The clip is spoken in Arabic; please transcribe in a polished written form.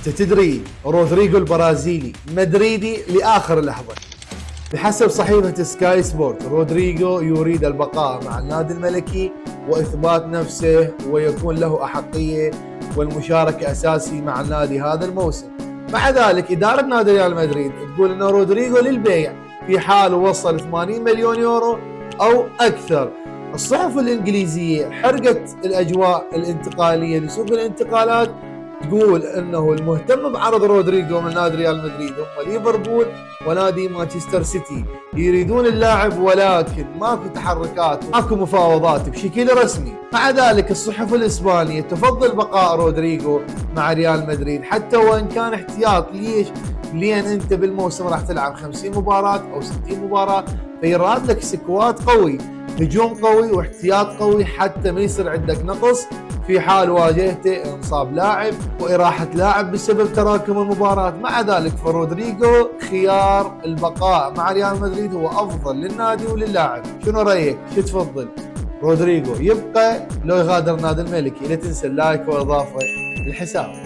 انت تدري رودريجو البرازيلي مدريدي لاخر لحظه. بحسب صحيفه سكاي سبورت رودريجو يريد البقاء مع النادي الملكي واثبات نفسه ويكون له احقيه والمشاركه اساسي مع النادي هذا الموسم. مع ذلك اداره نادي ريال مدريد تقول ان رودريجو للبيع في حال وصل 80 مليون يورو او اكثر. الصحف الانجليزيه حرقت الاجواء الانتقاليه لسوق الانتقالات، تقول انه المهتم بعرض رودريجو من نادي ريال مدريد هم ليفربول ونادي مانشستر سيتي، يريدون اللاعب ولكن ماكو تحركات ماكو مفاوضات بشكل رسمي. مع ذلك الصحف الاسبانيه تفضل بقاء رودريجو مع ريال مدريد حتى وان كان احتياط. ليش؟ لين انت بالموسم راح تلعب 50 مباراه او 60 مباراه، فيراد لك سكواد قوي، هجوم قوي واحتياط قوي حتى ما يصير عندك نقص في حال واجهت انصاب لاعب واراحه لاعب بسبب تراكم المباراه. مع ذلك فرودريجو خيار البقاء مع ريال مدريد هو افضل للنادي وللاعب. شنو رايك؟ شو تفضل؟ رودريجو يبقى لو يغادر النادي الملكي؟ لا تنسى اللايك واضافه للحساب.